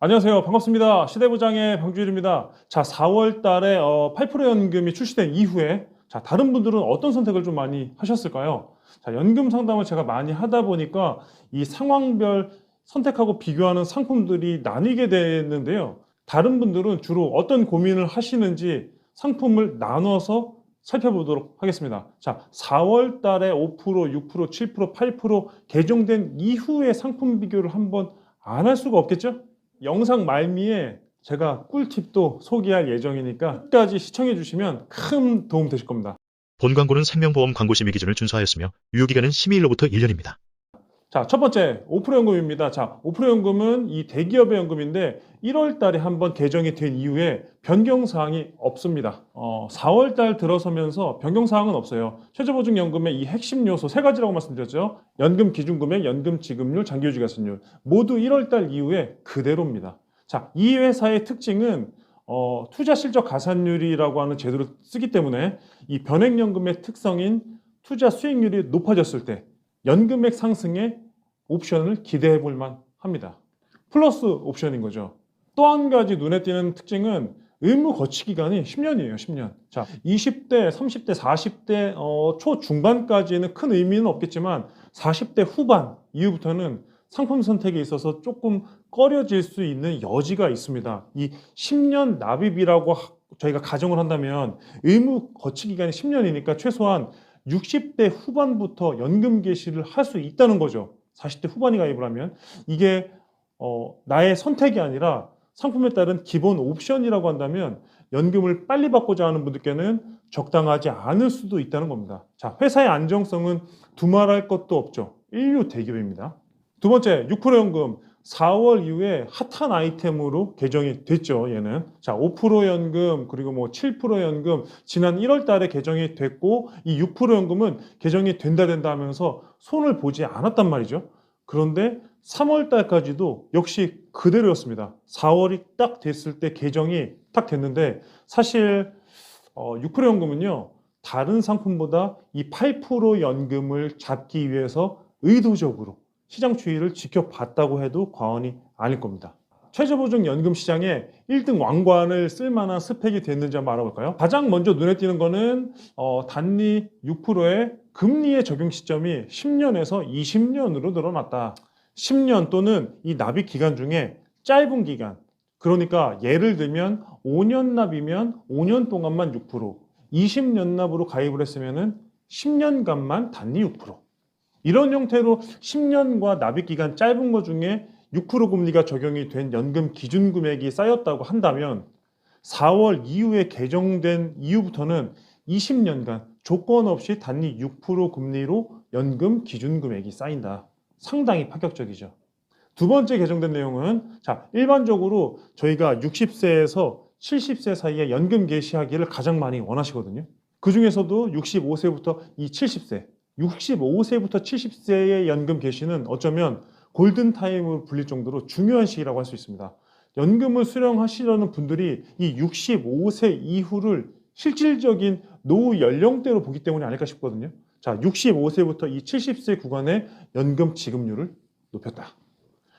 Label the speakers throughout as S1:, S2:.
S1: 안녕하세요. 반갑습니다. 시대부장의 방주일입니다. 자, 4월 달에 8% 연금이 출시된 이후에 다른 분들은 어떤 선택을 좀 많이 하셨을까요? 자, 연금 상담을 제가 많이 하다 보니까 이 상황별 선택하고 비교하는 상품들이 나뉘게 됐는데요. 다른 분들은 주로 어떤 고민을 하시는지 상품을 나눠서 살펴보도록 하겠습니다. 자, 4월 달에 5%, 6%, 7%, 8% 개정된 이후의 상품 비교를 한번 안 할 수가 없겠죠? 영상 말미에 제가 꿀팁도 소개할 예정이니까 끝까지 시청해 주시면 큰 도움 되실 겁니다.
S2: 본 광고는 생명보험 광고 심의 기준을 준수하였으며 유효기간은 심의일로부터 1년입니다.
S1: 자, 첫 번째 5% 연금입니다. 자, 5% 연금은 이 대기업의 연금인데 1월 달에 한번 개정이 된 이후에 변경 사항이 없습니다. 4월 달 들어서면서 변경 사항은 없어요. 최저보증연금의 이 핵심 요소 세 가지라고 말씀드렸죠. 연금 기준금액, 연금 지급률, 장기유지 가산율 모두 1월 달 이후에 그대로입니다. 자, 이 회사의 특징은 투자 실적 가산율이라고 하는 제도를 쓰기 때문에 이 변액연금의 특성인 투자 수익률이 높아졌을 때 연금액 상승에 옵션을 기대해 볼 만합니다. 플러스 옵션인 거죠. 또 한 가지 눈에 띄는 특징은 의무 거치 기간이 10년이에요. 10년. 자, 20대, 30대, 40대 초중반까지는 큰 의미는 없겠지만 40대 후반 이후부터는 상품 선택에 있어서 조금 꺼려질 수 있는 여지가 있습니다. 이 10년 납입이라고 저희가 가정을 한다면 의무 거치 기간이 10년이니까 최소한 60대 후반부터 연금 개시를 할 수 있다는 거죠. 40대 후반이 가입을 하면 이게 나의 선택이 아니라 상품에 따른 기본 옵션이라고 한다면 연금을 빨리 받고자 하는 분들께는 적당하지 않을 수도 있다는 겁니다. 자, 회사의 안정성은 두말할 것도 없죠. 인류 대기업입니다. 두 번째, 6% 연금 4월 이후에 핫한 아이템으로 개정이 됐죠. 얘는 자, 5% 연금 그리고 뭐 7% 연금 지난 1월 달에 개정이 됐고 이 6% 연금은 개정이 된다 하면서 손을 보지 않았단 말이죠. 그런데 3월 달까지도 역시 그대로였습니다. 4월이 딱 됐을 때 개정이 딱 됐는데 사실 6% 연금은요. 다른 상품보다 이 8% 연금을 잡기 위해서 의도적으로 시장 추이를 지켜봤다고 해도 과언이 아닐 겁니다. 최저보증 연금 시장에 1등 왕관을 쓸만한 스펙이 됐는지 한번 알아볼까요? 가장 먼저 눈에 띄는 거는 단리 6%의 금리의 적용 시점이 10년에서 20년으로 늘어났다. 10년 또는 이 납입 기간 중에 짧은 기간, 그러니까 예를 들면 5년 납이면 5년 동안만 6%, 20년 납으로 가입을 했으면 10년간만 단리 6%. 이런 형태로 10년과 납입기간 짧은 것 중에 6% 금리가 적용이 된 연금 기준 금액이 쌓였다고 한다면 4월 이후에 개정된 이후부터는 20년간 조건 없이 단리 6% 금리로 연금 기준 금액이 쌓인다. 상당히 파격적이죠. 두 번째 개정된 내용은 일반적으로 저희가 60세에서 70세 사이에 연금 개시하기를 가장 많이 원하시거든요. 그 중에서도 65세부터 이 70세 65세부터 70세의 연금 개시는 어쩌면 골든타임으로 불릴 정도로 중요한 시기라고 할 수 있습니다. 연금을 수령하시려는 분들이 이 65세 이후를 실질적인 노후 연령대로 보기 때문이 아닐까 싶거든요. 자, 65세부터 이 70세 구간의 연금 지급률을 높였다.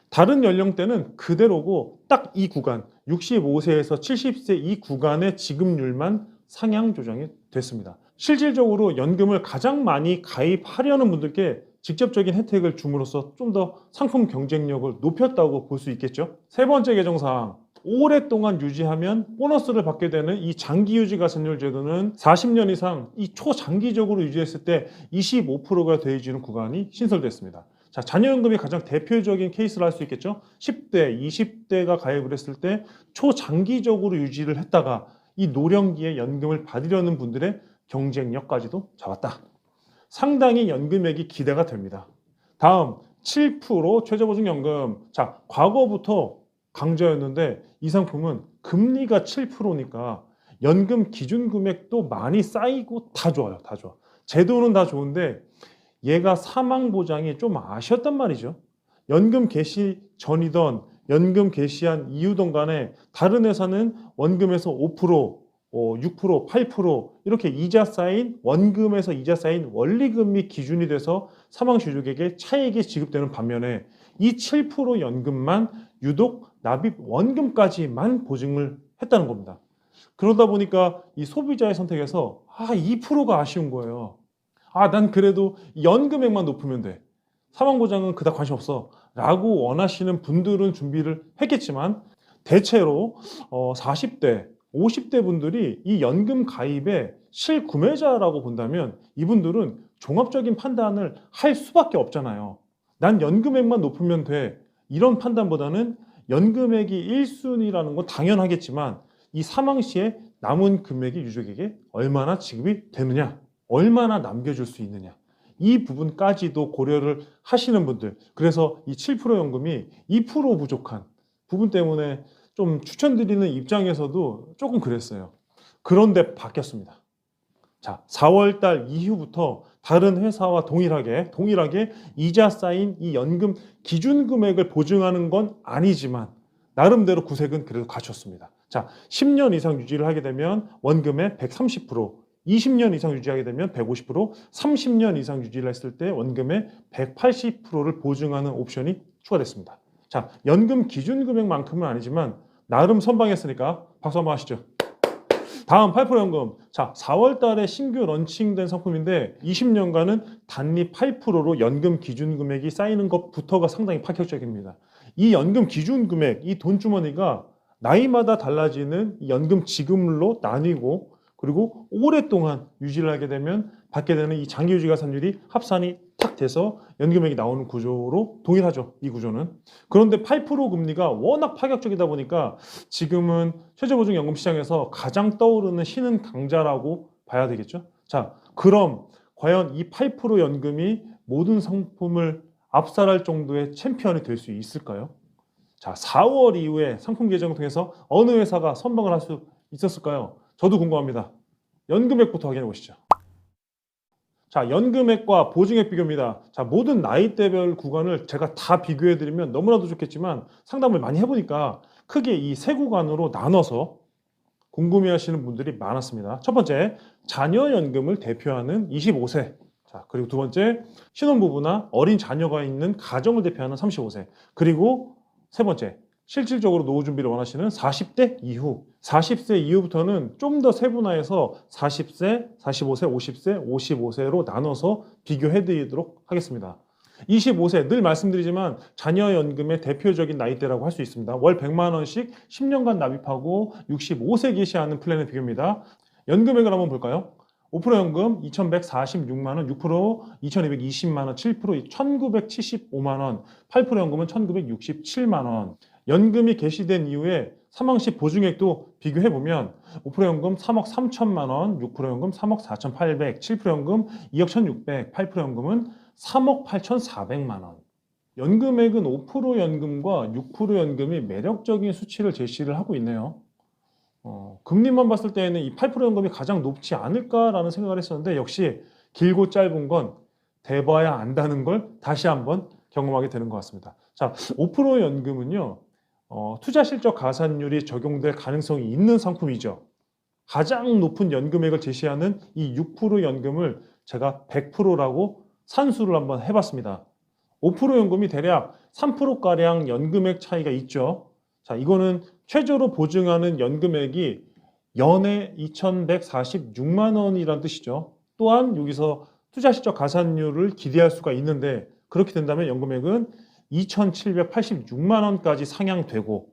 S1: 다른 연령대는 그대로고 딱 이 구간, 65세에서 70세 이 구간의 지급률만 상향 조정이 됐습니다. 실질적으로 연금을 가장 많이 가입하려는 분들께 직접적인 혜택을 줌으로써 좀 더 상품 경쟁력을 높였다고 볼 수 있겠죠. 세 번째 개정사항, 오랫동안 유지하면 보너스를 받게 되는 이 장기유지 가산율 제도는 40년 이상 이 초장기적으로 유지했을 때 25%가 더해지는 구간이 신설됐습니다. 자, 자녀연금이 가장 대표적인 케이스를 할 수 있겠죠. 10대, 20대가 가입을 했을 때 초장기적으로 유지를 했다가 이 노령기에 연금을 받으려는 분들의 경쟁력까지도 잡았다. 상당히 연금액이 기대가 됩니다. 다음 7% 최저보증연금. 자, 과거부터 강조였는데 이 상품은 금리가 7%니까 연금 기준 금액도 많이 쌓이고 다 좋아요. 다 좋아. 제도는 다 좋은데 얘가 사망 보장이 좀 아쉬웠단 말이죠. 연금 개시 전이던 연금 개시한 이후든 간에 다른 회사는 원금에서 5%, 6%, 8% 이렇게 이자 쌓인 원금에서 이자 쌓인 원리금이 기준이 돼서 사망 주족에게 차액이 지급되는 반면에 이 7% 연금만 유독 납입 원금까지만 보증을 했다는 겁니다. 그러다 보니까 이 소비자의 선택에서 2%가 아쉬운 거예요. 난 그래도 연금액만 높으면 돼. 사망보장은 그닥 관심 없어. 라고 원하시는 분들은 준비를 했겠지만 대체로 40대, 50대 분들이 이 연금 가입의 실구매자라고 본다면 이분들은 종합적인 판단을 할 수밖에 없잖아요. 난 연금액만 높으면 돼. 이런 판단보다는 연금액이 1순위라는 건 당연하겠지만 이 사망 시에 남은 금액이 유족에게 얼마나 지급이 되느냐, 얼마나 남겨줄 수 있느냐, 이 부분까지도 고려를 하시는 분들, 그래서 이 7% 연금이 2% 부족한 부분 때문에 좀 추천드리는 입장에서도 조금 그랬어요. 그런데 바뀌었습니다. 자, 4월 달 이후부터 다른 회사와 동일하게 이자 쌓인 이 연금 기준 금액을 보증하는 건 아니지만 나름대로 구색은 그래도 갖췄습니다. 자, 10년 이상 유지를 하게 되면 원금의 130%, 20년 이상 유지하게 되면 150%, 30년 이상 유지를 했을 때 원금의 180%를 보증하는 옵션이 추가됐습니다. 자, 연금 기준 금액만큼은 아니지만 나름 선방했으니까 박수 한번 하시죠. 다음 8% 연금. 자, 4월 달에 신규 런칭된 상품인데 20년간은 단리 8%로 연금 기준 금액이 쌓이는 것부터가 상당히 파격적입니다. 이 연금 기준 금액, 이 돈주머니가 나이마다 달라지는 연금 지급률로 나뉘고 그리고 오랫동안 유지를 하게 되면 받게 되는 이 장기 유지 가산율이 합산이 탁 돼서 연금액이 나오는 구조로 동일하죠. 이 구조는. 그런데 8% 금리가 워낙 파격적이다 보니까 지금은 최저보증연금 시장에서 가장 떠오르는 신흥 강자라고 봐야 되겠죠. 자, 그럼 과연 이 8% 연금이 모든 상품을 압살할 정도의 챔피언이 될 수 있을까요? 자, 4월 이후에 상품 개정을 통해서 어느 회사가 선방을 할 수 있었을까요? 저도 궁금합니다. 연금액부터 확인해 보시죠. 자, 연금액과 보증액 비교입니다. 자, 모든 나이대별 구간을 제가 다 비교해 드리면 너무나도 좋겠지만 상담을 많이 해보니까 크게 이 세 구간으로 나눠서 궁금해 하시는 분들이 많았습니다. 첫 번째, 자녀연금을 대표하는 25세. 자, 그리고 두 번째, 신혼부부나 어린 자녀가 있는 가정을 대표하는 35세. 그리고 세 번째, 실질적으로 노후 준비를 원하시는 40대 이후. 40세 이후부터는 좀 더 세분화해서 40세, 45세, 50세, 55세로 나눠서 비교해 드리도록 하겠습니다. 25세, 늘 말씀드리지만 자녀연금의 대표적인 나이대라고 할 수 있습니다. 월 100만 원씩 10년간 납입하고 65세 개시하는 플랜의 비교입니다. 연금액을 한번 볼까요? 5% 연금 2,146만 원, 6% 2,220만 원, 7% 1,975만 원, 8% 연금은 1,967만 원. 연금이 개시된 이후에 사망 시 보증액도 비교해보면 5% 연금 3억 3천만 원, 6% 연금 3억 4,800, 7% 연금 2억 1,600, 8% 연금은 3억 8,400만 원. 연금액은 5% 연금과 6% 연금이 매력적인 수치를 제시를 하고 있네요. 금리만 봤을 때에는 이 8% 연금이 가장 높지 않을까라는 생각을 했었는데 역시 길고 짧은 건 대봐야 안다는 걸 다시 한번 경험하게 되는 것 같습니다. 자, 5% 연금은요. 투자 실적 가산율이 적용될 가능성이 있는 상품이죠. 가장 높은 연금액을 제시하는 이 6% 연금을 제가 100%라고 산수를 한번 해봤습니다. 5% 연금이 대략 3%가량 연금액 차이가 있죠. 자, 이거는 최저로 보증하는 연금액이 연에 2,146만 원이란 뜻이죠. 또한 여기서 투자 실적 가산율을 기대할 수가 있는데 그렇게 된다면 연금액은 2,786만 원까지 상향되고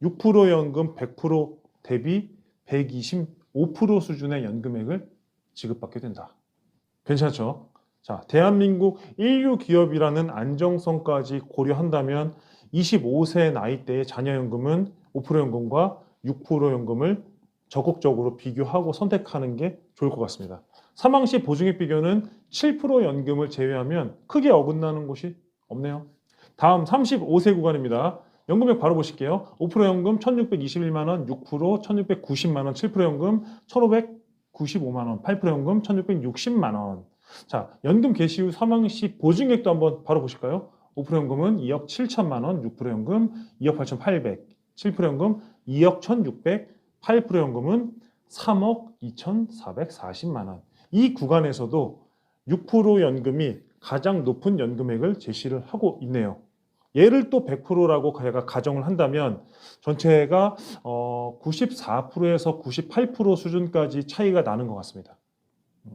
S1: 6% 연금 100% 대비 125% 수준의 연금액을 지급받게 된다. 괜찮죠? 자, 대한민국 인류 기업이라는 안정성까지 고려한다면 25세 나이대의 자녀연금은 5% 연금과 6% 연금을 적극적으로 비교하고 선택하는 게 좋을 것 같습니다. 사망 시 보증액 비교는 7% 연금을 제외하면 크게 어긋나는 곳이 없네요. 다음 35세 구간입니다. 연금액 바로 보실게요. 5% 연금 1,621만 원, 6% 1,690만 원, 7% 연금 1,595만 원, 8% 연금 1,660만 원. 자, 연금 개시 후 사망 시 보증액도 한번 바로 보실까요? 5% 연금은 2억 7천만 원, 6% 연금 2억 8,800, 7% 연금 2억 1,600, 8% 연금은 3억 2,440만 원. 이 구간에서도 6% 연금이 가장 높은 연금액을 제시를 하고 있네요. 얘를 또 100%라고 제가 가정을 한다면 전체가 94%에서 98% 수준까지 차이가 나는 것 같습니다.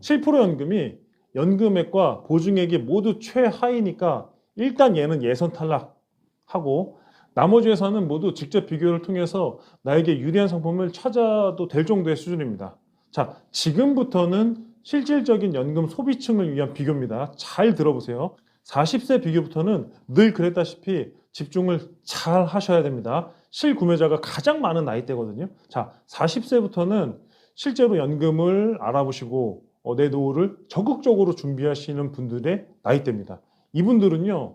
S1: 7% 연금이 연금액과 보증액이 모두 최하위니까 일단 얘는 예선 탈락하고 나머지 회사는 모두 직접 비교를 통해서 나에게 유리한 상품을 찾아도 될 정도의 수준입니다. 자, 지금부터는 실질적인 연금 소비층을 위한 비교입니다. 잘 들어보세요. 40세 비교부터는 늘 그랬다시피 집중을 잘 하셔야 됩니다. 실구매자가 가장 많은 나이대거든요. 자, 40세부터는 실제로 연금을 알아보시고 내 노후를 적극적으로 준비하시는 분들의 나이대입니다. 이분들은요,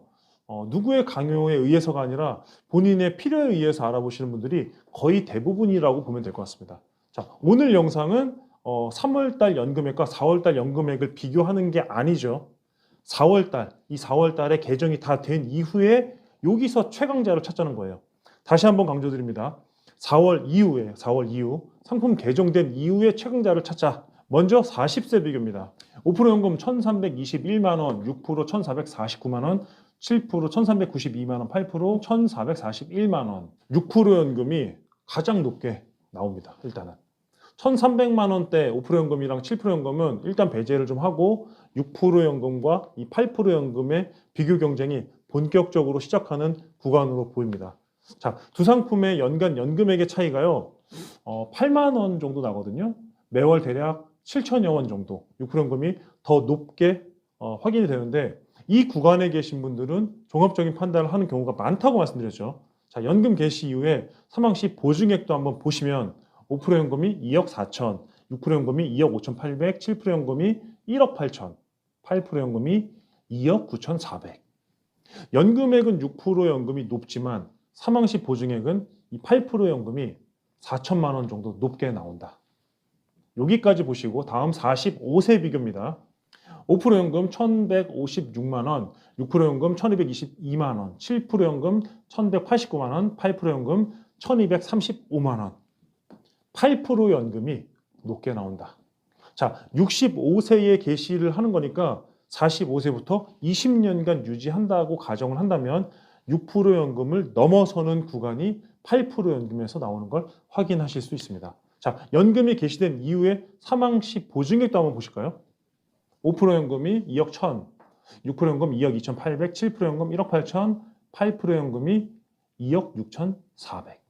S1: 누구의 강요에 의해서가 아니라 본인의 필요에 의해서 알아보시는 분들이 거의 대부분이라고 보면 될 것 같습니다. 자, 오늘 영상은 3월달 연금액과 4월달 연금액을 비교하는 게 아니죠. 4월달, 이 4월달에 개정이 다 된 이후에 여기서 최강자를 찾자는 거예요. 다시 한번 강조드립니다. 4월 이후에, 4월 이후, 상품 개정된 이후에 최강자를 찾자. 먼저 40세 비교입니다. 5% 연금 1,321만원, 6% 1,449만원, 7% 1,392만원, 8% 1,441만원. 6% 연금이 가장 높게 나옵니다. 일단은 1,300만원대 5% 연금이랑 7% 연금은 일단 배제를 좀 하고 6% 연금과 이 8% 연금의 비교 경쟁이 본격적으로 시작하는 구간으로 보입니다. 자, 두 상품의 연간 연금액의 차이가요, 8만 원 정도 나거든요. 매월 대략 7천여 원 정도 6% 연금이 더 높게 확인이 되는데 이 구간에 계신 분들은 종합적인 판단을 하는 경우가 많다고 말씀드렸죠. 자, 연금 개시 이후에 사망 시 보증액도 한번 보시면 5% 연금이 2억 4천, 6% 연금이 2억 5,800, 7% 연금이 1억 8천, 8% 연금이 2억 9,400. 연금액은 6% 연금이 높지만 사망 시 보증액은 이 8% 연금이 4천만 원 정도 높게 나온다. 여기까지 보시고 다음 45세 비교입니다. 5% 연금 1,156만 원, 6% 연금 1,222만 원, 7% 연금 1,189만 원, 8% 연금 1,235만 원. 8% 연금이 높게 나온다. 자, 65세에 개시를 하는 거니까 45세부터 20년간 유지한다고 가정을 한다면 6% 연금을 넘어서는 구간이 8% 연금에서 나오는 걸 확인하실 수 있습니다. 자, 연금이 개시된 이후에 사망 시 보증액도 한번 보실까요? 5% 연금이 2억 1천, 6% 연금 2억 2,800, 7% 연금 1억 8천, 8% 연금이 2억 6,400.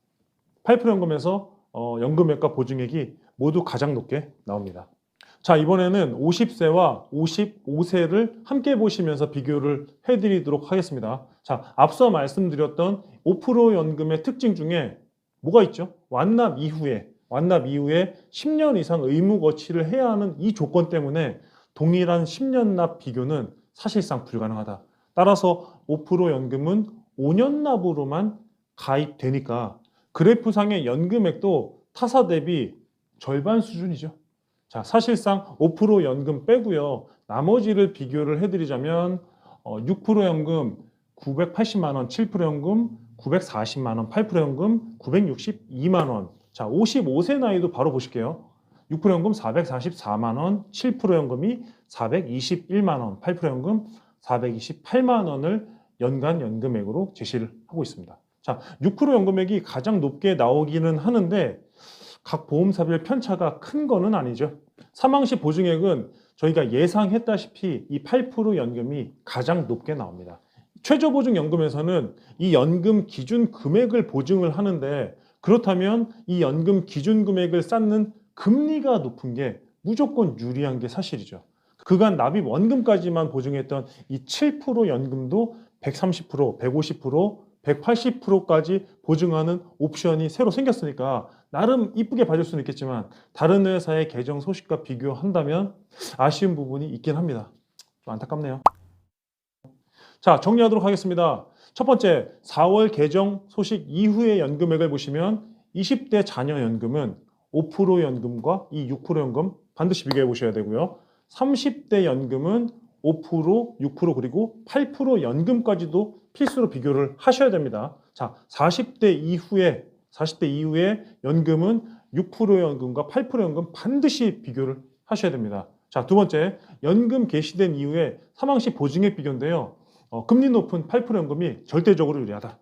S1: 8% 연금에서 연금액과 보증액이 모두 가장 높게 나옵니다. 자, 이번에는 50세와 55세를 함께 보시면서 비교를 해드리도록 하겠습니다. 자, 앞서 말씀드렸던 5% 연금의 특징 중에 뭐가 있죠? 완납 이후에 10년 이상 의무 거치를 해야 하는 이 조건 때문에 동일한 10년 납 비교는 사실상 불가능하다. 따라서 5% 연금은 5년 납으로만 가입되니까 그래프상의 연금액도 타사 대비 절반 수준이죠. 자, 사실상 5% 연금 빼고요. 나머지를 비교를 해드리자면 6% 연금 980만 원, 7% 연금 940만 원, 8% 연금 962만 원. 자, 55세 나이도 바로 보실게요. 6% 연금 444만 원, 7% 연금이 421만 원, 8% 연금 428만 원을 연간 연금액으로 제시를 하고 있습니다. 자, 6% 연금액이 가장 높게 나오기는 하는데 각 보험사별 편차가 큰 거는 아니죠. 사망 시 보증액은 저희가 예상했다시피 이 8% 연금이 가장 높게 나옵니다. 최저보증연금에서는 이 연금 기준 금액을 보증을 하는데 그렇다면 이 연금 기준 금액을 쌓는 금리가 높은 게 무조건 유리한 게 사실이죠. 그간 납입 원금까지만 보증했던 이 7% 연금도 130%, 150%, 180%까지 보증하는 옵션이 새로 생겼으니까 나름 이쁘게 봐줄 수는 있겠지만 다른 회사의 개정 소식과 비교한다면 아쉬운 부분이 있긴 합니다. 좀 안타깝네요. 자, 정리하도록 하겠습니다. 첫 번째, 4월 개정 소식 이후의 연금액을 보시면 20대 자녀 연금은 5% 연금과 이 6% 연금 반드시 비교해 보셔야 되고요. 30대 연금은 5%, 6% 그리고 8% 연금까지도 필수로 비교를 하셔야 됩니다. 자, 40대 이후에 연금은 6% 연금과 8% 연금 반드시 비교를 하셔야 됩니다. 자, 두 번째, 연금 개시된 이후에 사망 시 보증액 비교인데요. 금리 높은 8% 연금이 절대적으로 유리하다.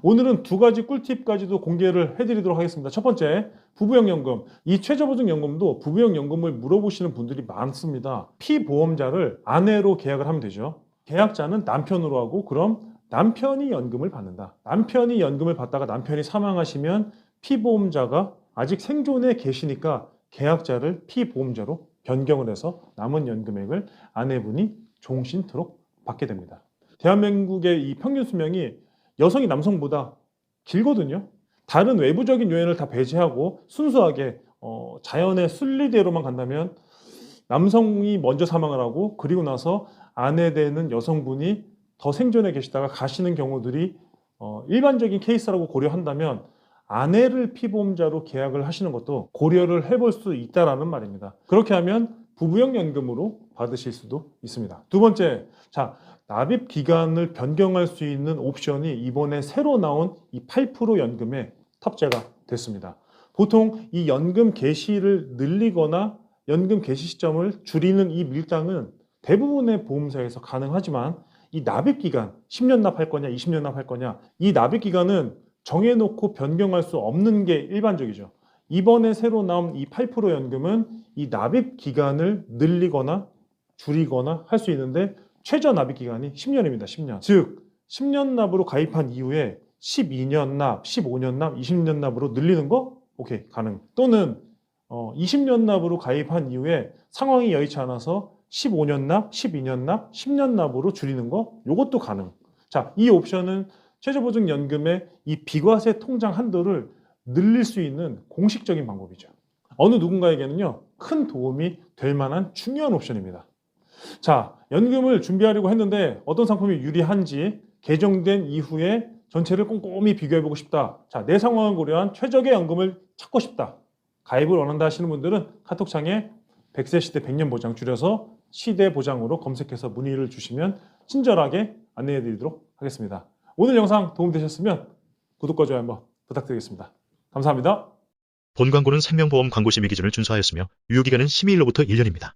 S1: 오늘은 두 가지 꿀팁까지도 공개를 해드리도록 하겠습니다. 첫 번째, 부부형 연금. 이 최저보증 연금도 부부형 연금을 물어보시는 분들이 많습니다. 피보험자를 아내로 계약을 하면 되죠. 계약자는 남편으로 하고 그럼 남편이 연금을 받는다. 남편이 연금을 받다가 남편이 사망하시면 피보험자가 아직 생존에 계시니까 계약자를 피보험자로 변경을 해서 남은 연금액을 아내분이 종신토록 받게 됩니다. 대한민국의 이 평균 수명이 여성이 남성보다 길거든요. 다른 외부적인 요인을 다 배제하고 순수하게 자연의 순리대로만 간다면 남성이 먼저 사망을 하고 그리고 나서 아내 되는 여성분이 더 생존해 계시다가 가시는 경우들이 일반적인 케이스라고 고려한다면 아내를 피보험자로 계약을 하시는 것도 고려를 해볼 수 있다라는 말입니다. 그렇게 하면 부부형 연금으로 받으실 수도 있습니다. 두 번째, 자, 납입 기간을 변경할 수 있는 옵션이 이번에 새로 나온 이 8% 연금에 탑재가 됐습니다. 보통 이 연금 개시를 늘리거나 연금 개시 시점을 줄이는 이 밀당은 대부분의 보험사에서 가능하지만 이 납입 기간, 10년 납할 거냐, 20년 납할 거냐, 이 납입 기간은 정해놓고 변경할 수 없는 게 일반적이죠. 이번에 새로 나온 이 8% 연금은 이 납입 기간을 늘리거나 줄이거나 할 수 있는데 최저 납입 기간이 10년입니다. 10년. 즉 10년 납으로 가입한 이후에 12년 납, 15년 납, 20년 납으로 늘리는 거? 오케이, 가능. 또는 20년 납으로 가입한 이후에 상황이 여의치 않아서 15년 납, 12년 납, 10년 납으로 줄이는 거? 요것도 가능. 자, 이 옵션은 최저보증연금의 이 비과세 통장 한도를 늘릴 수 있는 공식적인 방법이죠. 어느 누군가에게는요, 큰 도움이 될 만한 중요한 옵션입니다. 자, 연금을 준비하려고 했는데 어떤 상품이 유리한지 개정된 이후에 전체를 꼼꼼히 비교해보고 싶다. 자, 내 상황을 고려한 최적의 연금을 찾고 싶다. 가입을 원한다 하시는 분들은 카톡창에 100세 시대 100년 보장 줄여서 시대 보장으로 검색해서 문의를 주시면 친절하게 안내해드리도록 하겠습니다. 오늘 영상 도움되셨으면 구독과 좋아요 한번 부탁드리겠습니다. 감사합니다.
S2: 본 광고는 생명보험 광고 심의 기준을 준수하였으며 유효기간은 심의일로부터 1년입니다.